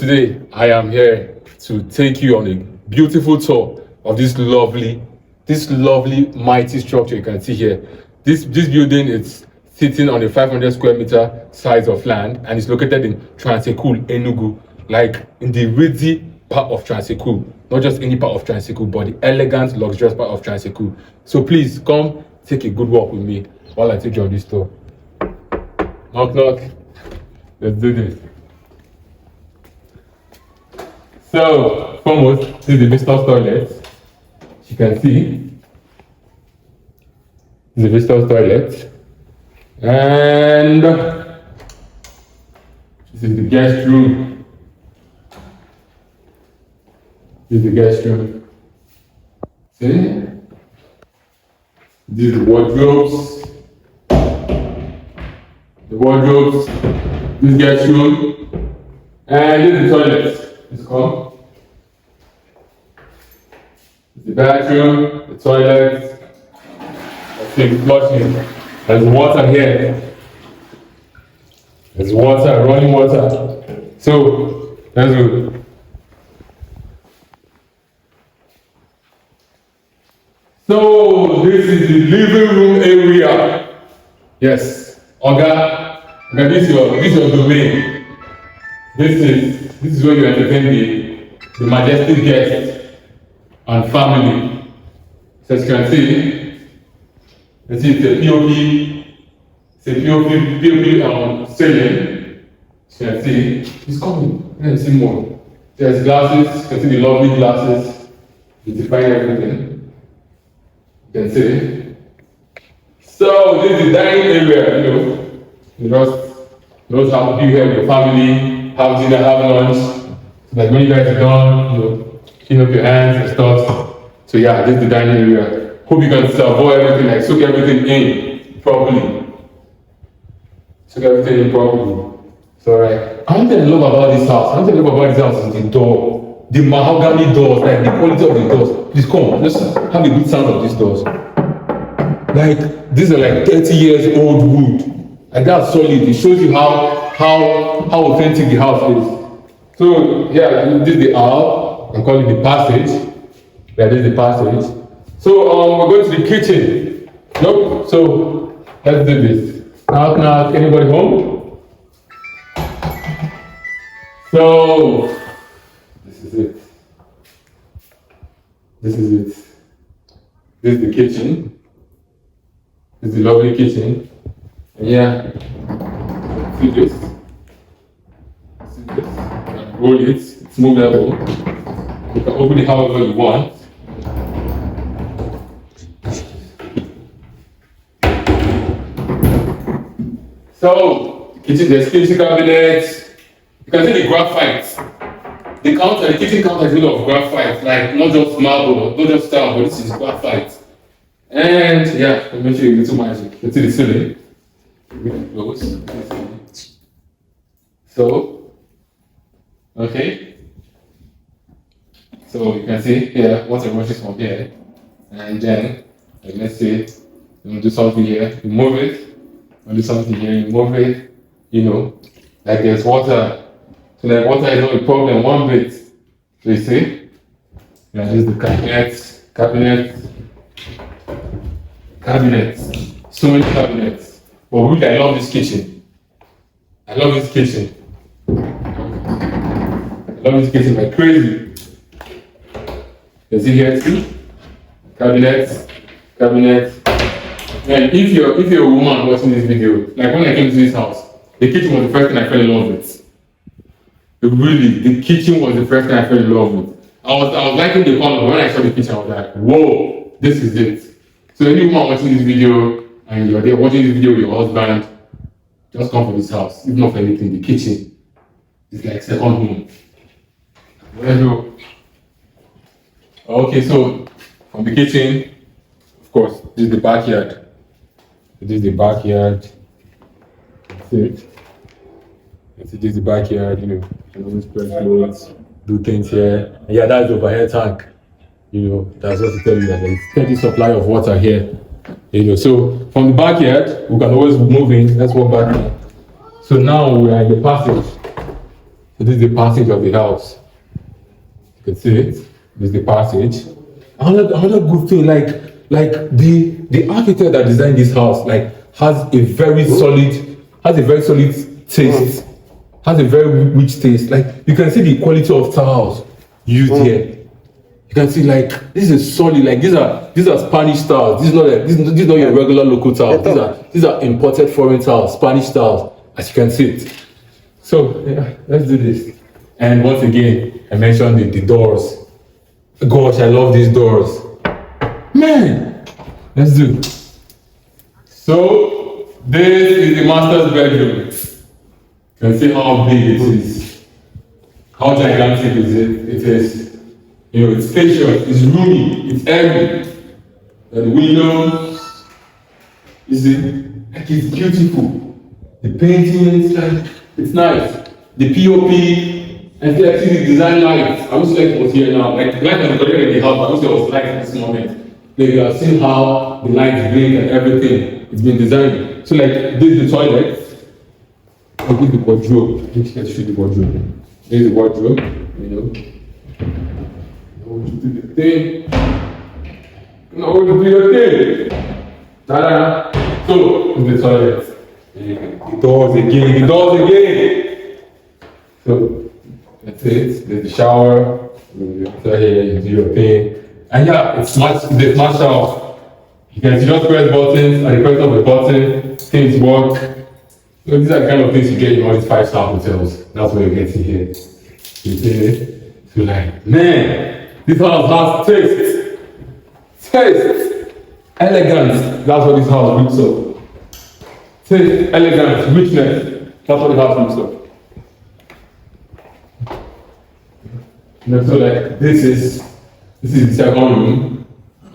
today I am here to take you on a beautiful tour of this lovely, mighty structure you can see here. This building is sitting on a 500 square meter size of land, and it's located in Ekulu, Enugu, like in the ritzy part of Ekulu. Not just any part of Ekulu, but the elegant, luxurious part of Ekulu. So please come take a good walk with me while I take you on this tour. Knock, knock. Let's do this. So, foremost, this is the visitor's toilet. You can see, this is the visitor's toilet. And this is the guest room. This is the guest room. See? These are the wardrobes. The wardrobes. This guest room. And this is the toilet. Let's come. The bathroom, the toilet, flushing. There's water here. There's water, running water. So, that's good. So, this is the living room area. Yes. Oga, this is your domain. This is where you entertain the majestic guests and family. So as you can see, it's a POP ceiling. As you can see, it's coming. You can see more. There's glasses. You can see the lovely glasses. You define everything. You can see. So this is the dining area. You just have to be here with your family. Have dinner, have lunch. So that when you guys are done, clean up your hands and stuff. So yeah, this is the dining area. Hope you can avoid everything, like soak everything in properly. Soak everything in properly. So right. One thing I love about this house, is the door. The mahogany doors, like the quality of the doors. Please come, let's have a good sound of these doors. Like these are like 30 years old wood. Like that's solid. It shows you how authentic the house is. So yeah, this is the aisle. I call it the passage. Yeah, this is the passage. So we're going to the kitchen. Nope. So let's do this. Knock. Anybody home? So this is it. This is the kitchen. This is the lovely kitchen. And yeah. See this? Roll it, it's movable. You can open it however you want. So, there's kitchen cabinets. You can see the graphite. The kitchen counter is made of graphite, like not just marble, not just stone, but this is graphite. And yeah, let me show you a little magic. You see the ceiling. So, okay. So you can see here, water rushes from here. And then, like, let's say, you do something here, you move it. You do something here, you move it. Like there's water. So like water is not a problem one bit. So you see? Yeah, this is the cabinets. So many cabinets. But really, I love this kitchen. I love this kitchen like crazy. You see here too? Cabinets. And if you're a woman watching this video, like when I came to this house, the kitchen was the first thing I fell in love with. Really, the kitchen was the first thing I fell in love with. I was liking the corner, but when I saw the kitchen, I was like, whoa, this is it. So any woman watching this video and you're there watching this video with your husband, just come for this house. If not for anything, the kitchen is like second home. Okay, so from the kitchen, of course, this is the backyard. That's it. This is the backyard, you can always spread clothes, do things here. And yeah, that's the overhead tank. That's what to tell you that there's steady supply of water here. So from the backyard, we can always move in. Let's walk back now. So now we are in the passage. So this is the passage of the house. You can see it. This is the passage. Another good thing, like the architect that designed this house, like has a very solid taste, has a very rich taste. Like you can see the quality of tiles used here. You can see like this is solid. Like these are Spanish tiles. This is not your regular local tiles. These are imported foreign tiles, Spanish tiles, as you can see it. So yeah, let's do this. And once again, I mentioned the doors. Gosh, I love these doors. Man, let's do it. So this is the master's bedroom. You can see how big it is. How gigantic is it? It is. You know, it's spacious, it's roomy, it's airy. The windows, you see, like it's beautiful. The paintings, like it's nice. The POP, and see, like see the design lights. I wish like it was here now. Like the light was already in the house, but I wish there was light at this moment. Like you have seen how the lights blink and everything. It's been designed. So like this is the toilet. I'll give the wardrobe. Let's show the wardrobe. There's the wardrobe, you know. Do the thing. Now do your thing. Ta-da. So the toilet. The doors again. So that's it. There's the shower. You here, you do your thing. And yeah, it's smart shower. You can just press buttons, and the press of the button, things work. So these are the kind of things you get in all these 5-star hotels. That's what you're getting here. You see it? So like, man. This house has taste. Taste. Elegance. That's what this house looks like. Taste, elegance, richness. That's what the house looks like. You know, so like this is the second room.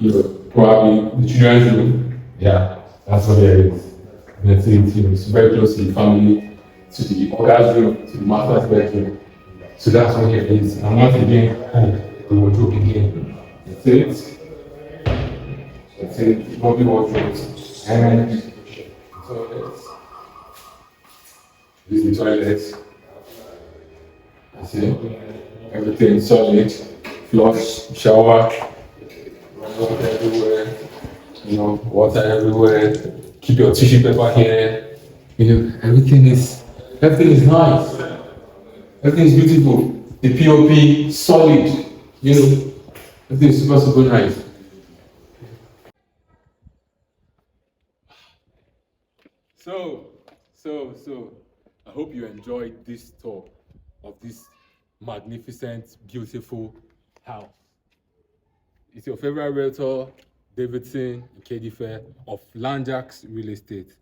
You know, probably the children's room. Yeah, that's what there is. And it's very close to the family, to the other's room, to the master's bedroom. So that's what it is. And once again, the wardrobe again. That's it. That's it. Bobby wardrobe. And toilets. This is the toilet. That's it. Everything solid. Flush, shower. Water everywhere. You know, water everywhere. Keep your tissue paper here. You know, everything is nice. Everything is beautiful. The POP solid. You know, everything is super nice. So, I hope you enjoyed this tour of this magnificent, beautiful house. It's your favorite realtor, Davidson Nkedife of Lanjax Real Estate.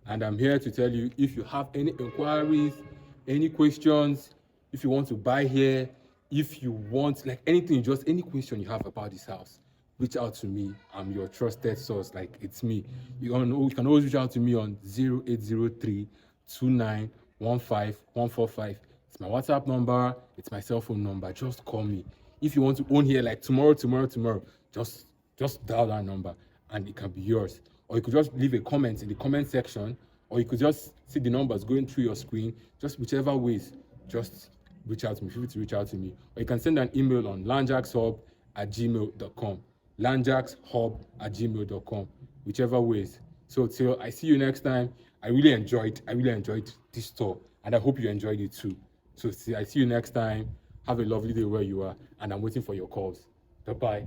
And I'm here to tell you, if you have any inquiries, any questions, if you want to buy here, if you want like anything, just any question you have about this house, reach out to me. I'm your trusted source. Like it's me. You can always reach out to me on 0803 2915 145. It's my WhatsApp number. It's my cell phone number. Just call me. If you want to own here like tomorrow, just dial that number and it can be yours. Or you could just leave a comment in the comment section, or you could just see the numbers going through your screen. Just whichever ways, just reach out to me. Feel free to reach out to me. Or you can send an email on lanjaxhub@gmail.com. lanjaxhub@gmail.com. Whichever ways. So till I see you next time. I really enjoyed this tour, and I hope you enjoyed it too. So I see you next time. Have a lovely day where you are, and I'm waiting for your calls. Bye-bye.